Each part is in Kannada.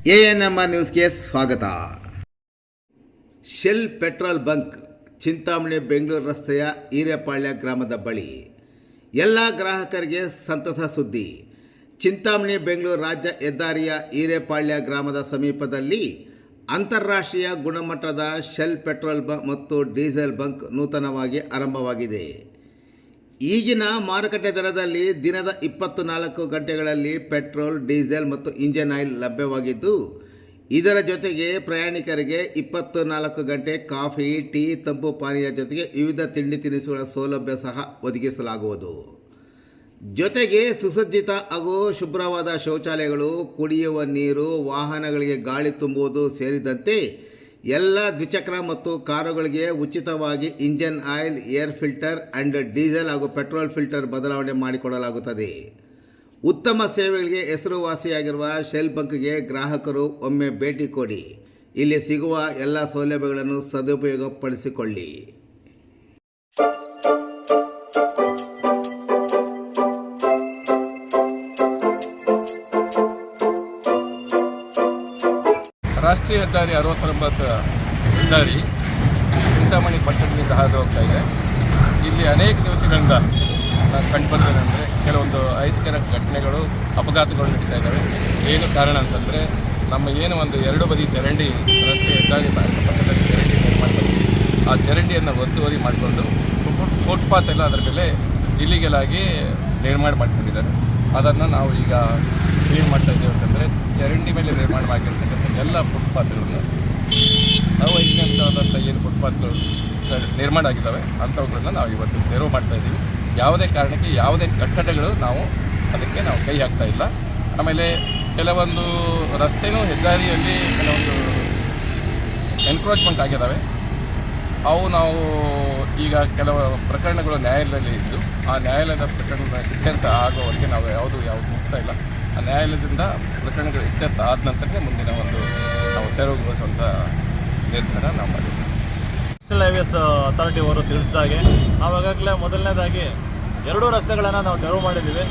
ANMR ನ್ಯೂಸ್ಗೆ ಸ್ವಾಗತ. Shell petrol bunk Chintamani Bengaluru ರಸ್ತೆಯ ಹಿರೇಪಾಳ್ಯ ಗ್ರಾಮದ ಬಳಿ ಎಲ್ಲ ಗ್ರಾಹಕರಿಗೆ ಸಂತಸ ಸುದ್ದಿ. ಚಿಂತಾಮಣಿ ಬೆಂಗಳೂರು ರಾಜ್ಯ ಹೆದ್ದಾರಿಯ ಹಿರೇಪಾಳ್ಯ ಗ್ರಾಮದ ಸಮೀಪದಲ್ಲಿ ಅಂತಾರಾಷ್ಟ್ರೀಯ ಗುಣಮಟ್ಟದ ಶೆಲ್ ಪೆಟ್ರೋಲ್ ಮತ್ತು ಡೀಸೆಲ್ ಬಂಕ್ ನೂತನವಾಗಿ ಆರಂಭವಾಗಿದೆ. ಈಗಿನ ಮಾರುಕಟ್ಟೆ ದರದಲ್ಲಿ ದಿನದ 24 ಗಂಟೆಗಳಲ್ಲಿ ಪೆಟ್ರೋಲ್, ಡೀಸೆಲ್ ಮತ್ತು ಇಂಜಿನ್ ಆಯಿಲ್ ಲಭ್ಯವಾಗಿದ್ದು, ಇದರ ಜೊತೆಗೆ ಪ್ರಯಾಣಿಕರಿಗೆ 24 ಗಂಟೆ ಕಾಫಿ, ಟೀ, ತಂಪು ಪಾನೀಯ ಜೊತೆಗೆ ವಿವಿಧ ತಿಂಡಿ ತಿನಿಸುಗಳ ಸೌಲಭ್ಯ ಸಹ ಒದಗಿಸಲಾಗುವುದು. ಜೊತೆಗೆ ಸುಸಜ್ಜಿತ ಹಾಗೂ ಶುಭ್ರವಾದ ಶೌಚಾಲಯಗಳು, ಕುಡಿಯುವ ನೀರು, ವಾಹನಗಳಿಗೆ ಗಾಳಿ ತುಂಬುವುದು ಸೇರಿದಂತೆ ಎಲ್ಲ ದ್ವಿಚಕ್ರ ಮತ್ತು ಕಾರುಗಳಿಗೆ ಉಚಿತವಾಗಿ engine oil, air filter and diesel ಹಾಗೂ ಪೆಟ್ರೋಲ್ ಫಿಲ್ಟರ್ ಬದಲಾವಣೆ ಮಾಡಿಕೊಡಲಾಗುತ್ತದೆ. ಉತ್ತಮ ಸೇವೆಗಳಿಗೆ ಹೆಸರುವಾಸಿಯಾಗಿರುವ ಶೆಲ್ ಬಂಕ್ಗೆ ಗ್ರಾಹಕರು ಒಮ್ಮೆ ಭೇಟಿ ಕೊಡಿ. ಇಲ್ಲಿ ಸಿಗುವ ಎಲ್ಲ ಸೌಲಭ್ಯಗಳನ್ನು ಸದುಪಯೋಗಪಡಿಸಿಕೊಳ್ಳಿ. ರಾಷ್ಟ್ರೀಯ ಹೆದ್ದಾರಿ 69 ಹೆದ್ದಾರಿ ಚಿಂತಾಮಣಿ ಪಟ್ಟಣದಿಂದ ಹಾದು ಹೋಗ್ತಾ ಇದೆ. ಇಲ್ಲಿ ಅನೇಕ ದಿವಸಗಳಿಂದ ಕಂಡುಬಂದೇನೆಂದರೆ ಕೆಲವೊಂದು ಅಹಿತಕರ ಘಟನೆಗಳು, ಅಪಘಾತಗಳು ನಡೀತಾ ಇದ್ದಾವೆ. ಏನು ಕಾರಣ ಅಂತಂದರೆ, ನಮ್ಮ ಏನು ಒಂದು ಎರಡು ಬದಿ ಚರಂಡಿ, ರಸ್ತೆ ಹೆದ್ದಾರಿ ಪಕ್ಕದಲ್ಲಿ ಚರಂಡಿ ನಿರ್ಮಾಣ ಮಾಡಿದ್ವಿ. ಆ ಚರಂಡಿಯನ್ನು ಒತ್ತುವರಿ ಮಾಡಿಕೊಂಡು ಫುಟ್ಪಾತ್ ಎಲ್ಲ ಅದರ ಮೇಲೆ ಇಲ್ಲಿಗೆಲ್ ಆಗಿ ನಿರ್ಮಾಣ ಮಾಡ್ಕೊಂಡಿದ್ದಾರೆ. ಅದನ್ನು ನಾವು ಈಗ ಏನು ಮಾಡ್ತಾ ಇದ್ದೇವೆ ಅಂತಂದರೆ, ಚರಂಡಿ ಮೇಲೆ ನಿರ್ಮಾಣ ಮಾಡಿರ್ತಕ್ಕಂಥ ಎಲ್ಲ ಫುಟ್ಪಾತ್ಗಳನ್ನು, ಅವೈಜ್ಞಾನಿಕವಾದಂಥ ಏನು ಫುಟ್ಪಾತ್ಗಳು ನಿರ್ಮಾಣ ಆಗಿದ್ದಾವೆ ಅಂಥವುಗಳನ್ನ ನಾವು ಇವತ್ತು ತೆರವು ಮಾಡ್ತಾಯಿದ್ದೀವಿ. ಯಾವುದೇ ಕಾರಣಕ್ಕೆ ಯಾವುದೇ ಕಟ್ಟಡಗಳು ನಾವು ಅದಕ್ಕೆ ಕೈ ಹಾಕ್ತಾ ಇಲ್ಲ. ಆಮೇಲೆ ಕೆಲವೊಂದು ರಸ್ತೆನೂ ಹೆದ್ದಾರಿಯಲ್ಲಿ ಕೆಲವೊಂದು ಎನ್ಕ್ರೋಚ್ಮೆಂಟ್ ಆಗಿದ್ದಾವೆ. ಅವು ನಾವು ಈಗ ಕೆಲವು ಪ್ರಕರಣಗಳು ನ್ಯಾಯಾಲಯದಲ್ಲಿ ಇದ್ದು, ಆ ನ್ಯಾಯಾಲಯದ ಪ್ರಕರಣದ ಇತ್ಯರ್ಥ ಆಗೋವರೆಗೆ ನಾವು ಯಾವುದು ಮುಗ್ತಾ ಇಲ್ಲ. ಆ ನ್ಯಾಯಾಲಯದಿಂದ ಪ್ರಕರಣಗಳು ಇತ್ಯರ್ಥ ಆದ ನಂತರನೇ ಮುಂದಿನ ನಾವು ತೆರವುಗೊಳಿಸುವಂಥ ನಿರ್ಧಾರ ನಾವು ಮಾಡಿದ್ದೀವಿ. ನ್ಯಾಷನಲ್ ಹೈವೇಸ್ ಅಥಾರಿಟಿ ಅವರು ತಿಳಿಸಿದಾಗೆ ನಾವು ಈಗಾಗಲೇ ಮೊದಲನೇದಾಗಿ 2 ರಸ್ತೆಗಳನ್ನು ನಾವು ತೆರವು ಮಾಡಿದ್ದೀವಿ.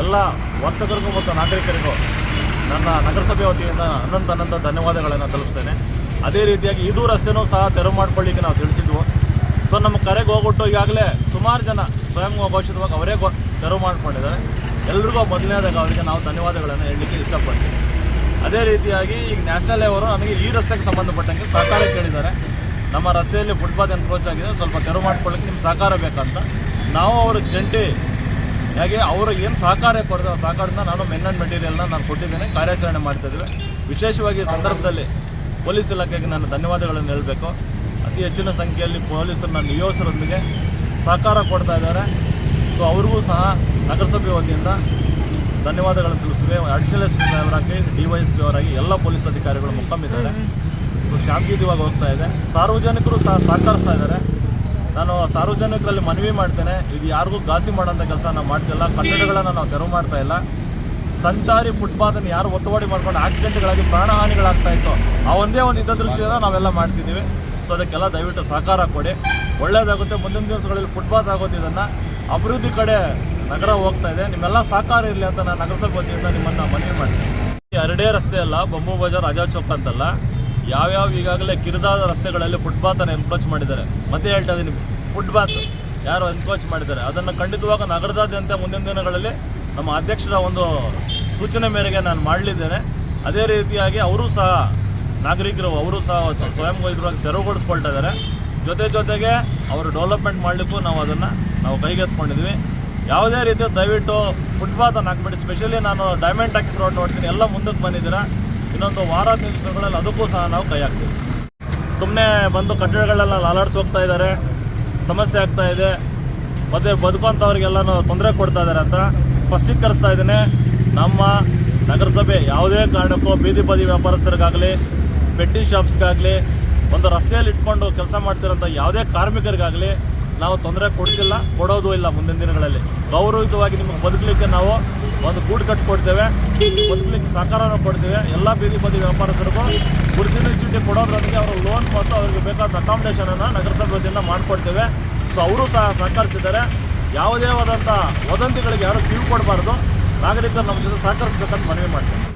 ಎಲ್ಲ ವರ್ತಕರಿಗೂ ಮತ್ತು ನಾಗರಿಕರಿಗೂ ನನ್ನ ನಗರಸಭೆ ವತಿಯಿಂದ ಅನಂತ ಧನ್ಯವಾದಗಳನ್ನು ತಲುಪಿಸ್ತೇನೆ. ಅದೇ ರೀತಿಯಾಗಿ ಇದು ರಸ್ತೆನೂ ಸಹ ತೆರವು ಮಾಡ್ಕೊಳ್ಳಿಕ್ಕೆ ನಾವು ತಿಳಿಸಿದ್ವು. ಸೊ ನಮ್ಮ ಕರೆಗೆ ಹೋಗ್ಬಿಟ್ಟು ಈಗಾಗಲೇ ಸುಮಾರು ಜನ ಸ್ವಯಂ ಘೋಷಿತವಾಗಿ ಅವರೇ ತೆರವು ಮಾಡ್ಕೊಂಡಿದ್ದಾರೆ. ಎಲ್ರಿಗೂ ಮೊದಲನೇದಾಗಿ ಅವರಿಗೆ ನಾವು ಧನ್ಯವಾದಗಳನ್ನು ಹೇಳಲಿಕ್ಕೆ ಇಷ್ಟಪಡ್ತೀವಿ. ಅದೇ ರೀತಿಯಾಗಿ ಈಗ ನ್ಯಾಷನಲ್ ಅವರು ನನಗೆ ಈ ರಸ್ತೆಗೆ ಸಂಬಂಧಪಟ್ಟಂಗೆ ಸಹಕಾರ ಕೇಳಿದ್ದಾರೆ. ನಮ್ಮ ರಸ್ತೆಯಲ್ಲಿ ಫುಟ್ಪಾತ್ ಎನ್ಕ್ರೋಚ್ ಆಗಿದೆ, ಸ್ವಲ್ಪ ತೆರವು ಮಾಡ್ಕೊಳ್ಳಿಕ್ಕೆ ನಿಮ್ಮ ಸಹಕಾರ ಬೇಕಂತ ನಾವು ಅವರು ಹೇಗೆ ಅವರು ಏನು ಸಹಕಾರ ಕೊಡ್ತಾರೆ, ಆ ಸಹಕಾರದಿಂದ ನಾನು ಮೆನ್ ಆ್ಯಂಡ್ ಮೆಟೀರಿಯಲ್ನ ನಾನು ಕೊಟ್ಟಿದ್ದೇನೆ, ಕಾರ್ಯಾಚರಣೆ ಮಾಡ್ತಾಯಿದ್ದೀವಿ. ವಿಶೇಷವಾಗಿ ಈ ಸಂದರ್ಭದಲ್ಲಿ ಪೊಲೀಸ್ ಇಲಾಖೆಗೆ ನಾನು ಧನ್ಯವಾದಗಳನ್ನು ಹೇಳಬೇಕು. ಅತಿ ಹೆಚ್ಚಿನ ಸಂಖ್ಯೆಯಲ್ಲಿ ಪೊಲೀಸರನ್ನ ನಿಯೋಜಕರೊಂದಿಗೆ ಸಹಕಾರ ಕೊಡ್ತಾ ಇದ್ದಾರೆ. ಸೊ ಅವ್ರಿಗೂ ಸಹ ನಗರಸಭೆ ವತಿಯಿಂದ ಧನ್ಯವಾದಗಳನ್ನು ತಿಳಿಸ್ತೀವಿ. ಅಡಿಷನಲ್ SP ಸಾಹೇಬರಾಗಿ, DYSP ಅವರಾಗಿ ಎಲ್ಲ ಪೊಲೀಸ್ ಅಧಿಕಾರಿಗಳು ಮುಖಂಬಿದ್ದಾರೆ. ಸೊ ಶಾಂತಿಯುತವಾಗಿ ಹೋಗ್ತಾ ಇದೆ. ಸಾರ್ವಜನಿಕರು ಸಹ ಸಹಕರಿಸ್ತಾ ಇದ್ದಾರೆ. ನಾನು ಸಾರ್ವಜನಿಕರಲ್ಲಿ ಮನವಿ ಮಾಡ್ತೇನೆ, ಇದು ಯಾರಿಗೂ ಘಾಸಿ ಮಾಡೋಂಥ ಕೆಲಸ ನಾವು ಮಾಡ್ತಿಲ್ಲ. ಕಟ್ಟಡಗಳನ್ನು ನಾವು ತೆರವು ಮಾಡ್ತಾ ಇಲ್ಲ. ಸಂಚಾರಿ ಫುಟ್ಪಾತನ್ನು ಯಾರು ಒತ್ತುವರಿ ಮಾಡ್ಕೊಂಡು ಆಕ್ಸಿಡೆಂಟ್ಗಳಾಗಿ ಪ್ರಾಣಹಾನಿಗಳಾಗ್ತಾ ಇತ್ತು, ಆ ಒಂದೇ ಒಂದು ದೃಷ್ಟಿಯಿಂದ ನಾವೆಲ್ಲ ಮಾಡ್ತಿದ್ದೀವಿ. ಸೊ ಅದಕ್ಕೆಲ್ಲ ದಯವಿಟ್ಟು ಸಹಕಾರ ಕೊಡಿ, ಒಳ್ಳೆಯದಾಗುತ್ತೆ. ಮುಂದಿನ ದಿವಸಗಳಲ್ಲಿ ಫುಟ್ಪಾತ್ ಆಗೋದು ಇದನ್ನು ಅಭಿವೃದ್ಧಿ ಕಡೆ ನಗರ ಹೋಗ್ತಾ ಇದೆ. ನಿಮ್ಮೆಲ್ಲ ಸಹಕಾರ ಇರಲಿ ಅಂತ ನಾನು ನಗರಸಭೆ ವತಿಯಿಂದ ನಿಮ್ಮನ್ನು ಮನವಿ ಮಾಡ್ತೀನಿ. 2 ರಸ್ತೆ ಅಲ್ಲ, ಬಂಬು ಬಜಾರ್, ಆಜಾದ್ ಚೌಕ್ ಅಂತಲ್ಲ, ಯಾವ್ಯಾವ ಈಗಾಗಲೇ ಕಿರಿದಾದ ರಸ್ತೆಗಳಲ್ಲಿ ಫುಟ್ಪಾತನ್ನು ಎನ್ಕ್ರೋಚ್ ಮಾಡಿದ್ದಾರೆ. ಮತ್ತೆ ಹೇಳ್ತಾ ಇದ್ದೀನಿ, ಫುಟ್ಪಾತ್ ಯಾರು ಎನ್ಕ್ರೋಚ್ ಮಾಡಿದ್ದಾರೆ ಅದನ್ನು ಖಂಡಿತವಾಗ ನಗರದಾದ್ಯಂತ ಮುಂದಿನ ದಿನಗಳಲ್ಲಿ ನಮ್ಮ ಅಧ್ಯಕ್ಷರ ಒಂದು ಸೂಚನೆ ಮೇರೆಗೆ ನಾನು ಮಾಡಲಿದ್ದೇನೆ. ಅದೇ ರೀತಿಯಾಗಿ ಅವರು ಸಹ ನಾಗರಿಕರು ಅವರು ಸಹ ಸ್ವಯಂ ಘೋಷಿತವಾಗಿ ತೆರವುಗೊಳಿಸ್ಕೊಳ್ತಾ ಇದ್ದಾರೆ. ಜೊತೆಗೆ ಅವರು ಡೆವಲಪ್ಮೆಂಟ್ ಮಾಡಲಿಕ್ಕೂ ನಾವು ಕೈಗೆತ್ಕೊಂಡಿದ್ವಿ. ಯಾವುದೇ ರೀತಿ ದಯವಿಟ್ಟು ಫುಟ್ಪಾತನ್ನು ಹಾಕ್ಬಿಟ್ಟು, ಸ್ಪೆಷಲಿ ನಾನು ಡೈಮಂಡ್ ಟಾಕೀಸ್ ರೋಡ್ ನೋಡ್ತೀನಿ, ಎಲ್ಲ ಮುಂದಕ್ಕೆ ಬಂದಿದ್ದೀರಾ. ಇನ್ನೊಂದು ವಾರ ದಿವಸಗಳಲ್ಲಿ ಅದಕ್ಕೂ ಸಹ ನಾವು ಕೈ ಹಾಕ್ತೀವಿ. ಸುಮ್ಮನೆ ಬಂದು ಕಟ್ಟಡಗಳೆಲ್ಲ ಲಾಲಾಡಿಸಿ ಹೋಗ್ತಾ ಇದ್ದಾರೆ, ಸಮಸ್ಯೆ ಆಗ್ತಾ ಇದೆ, ಮತ್ತು ಬದುಕುವಂಥವ್ರಿಗೆಲ್ಲನೂ ತೊಂದರೆ ಕೊಡ್ತಾ ಇದ್ದಾರೆ ಅಂತ ಸ್ಪಷ್ಟೀಕರಿಸ್ತಾ ಇದ್ದೇನೆ. ನಮ್ಮ ನಗರಸಭೆ ಯಾವುದೇ ಕಾರಣಕ್ಕೂ ಬೀದಿ ಬದಿ ವ್ಯಾಪಾರಸ್ಥರಿಗಾಗಲಿ, ಪೆಟ್ಟಿ ಶಾಪ್ಸ್ಗಾಗಲಿ, ಒಂದು ರಸ್ತೆಯಲ್ಲಿ ಇಟ್ಕೊಂಡು ಕೆಲಸ ಮಾಡ್ತಿರೋಂಥ ಯಾವುದೇ ಕಾರ್ಮಿಕರಿಗಾಗಲಿ ನಾವು ತೊಂದರೆ ಕೊಡೋದು ಇಲ್ಲ. ಮುಂದಿನ ದಿನಗಳಲ್ಲಿ ಗೌರವಯುತವಾಗಿ ನಿಮಗೆ ಬದುಕಲಿಕ್ಕೆ ನಾವು ಒಂದು ಗೂಡು ಕಟ್ಟಿಕೊಡ್ತೇವೆ, ಬದುಕಲಿಕ್ಕೆ ಸಹಕಾರನ ಕೊಡ್ತೇವೆ. ಎಲ್ಲ ಬೀದಿ ಬದಿ ವ್ಯಾಪಾರಸ್ಥರಿಗೂ ಗುರುತಿನ ಚೀಟಿ ಕೊಡೋದ್ರೊಂದಿಗೆ ಅವರು ಲೋನ್ ಮತ್ತು ಅವರಿಗೆ ಬೇಕಾದ ಅಕಾಮಿಡೇಷನನ್ನು ನಗರಸಭೆ ವತಿಯಿಂದ ಮಾಡಿಕೊಡ್ತೇವೆ. ಸೊ ಅವರು ಸಹ ಸಹಕರಿಸಿದ್ದಾರೆ. ಯಾವುದೇ ಆದಂಥ ವದಂತಿಗಳಿಗೆ ಯಾರು ಕಿವಿ ಕೊಡಬಾರ್ದು. ನಾಗರಿಕರು ನಮ್ಮ ಜೊತೆ ಸಹಕರಿಸಬೇಕಂತ ಮನವಿ ಮಾಡ್ತೀನಿ.